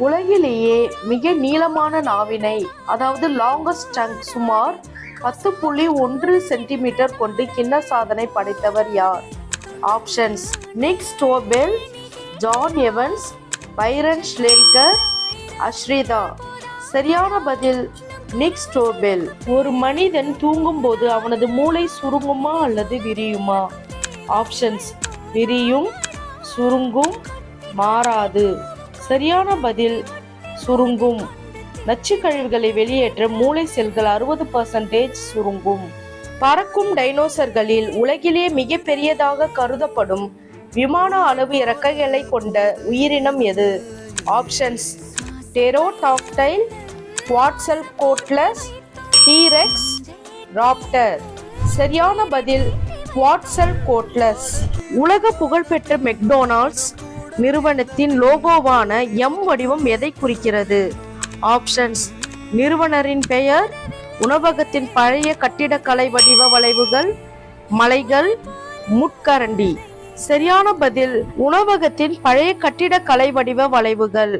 உலகிலேயே மிக நீளமான நாவினை அதாவது லாங்கஸ்ட் டங் சுமார் 10.1 சென்டிமீட்டர் கொண்டு கின்ன சாதனை படைத்தவர் யார்? ஆப்ஷன்ஸ்: நிக் ஸ்டோபெல், ஜான் எவன்ஸ், பைரன் ஷ்லேங்கர், அஷ்ரிதா. சரியான பதில் நிக் ஸ்டோபெல். ஒரு மனிதன் தூங்கும்போது அவனது மூளை சுருங்குமா அல்லது விரியுமா? ஆப்ஷன்ஸ்: விரியும், சுருங்கும், மாறாது. சரியான பதில் சுருங்கும். நச்சு கழிவுகளை வெளியேற்ற மூளை செல்கள் 60% சுருங்கும். பறக்கும் டைனோசர்களில் உலகிலே மிக பெரியதாக கருதப்படும் விமான அளவு இறக்கைகளை கொண்ட உயிரினம் எது? Options: pterodactyl, quetzalcoatlus, T rex, raptor. சரியான பதில் குவாட்ஸல்கோட்லஸ். உலக புகழ்பெற்ற மெக்டொனால்ட்ஸ் நிறுவனத்தின் லோகோவான எம் வடிவம் எதை குறிக்கிறது? ஆப்ஷன்ஸ்: நிறுவனரின் பெயர், உணவகத்தின் பழைய கட்டிடக்கலை வடிவ வளைவுகள், மலைகள், முட்கரண்டி. சரியான பதில் உணவகத்தின் பழைய கட்டிடக்கலை வடிவ வளைவுகள்.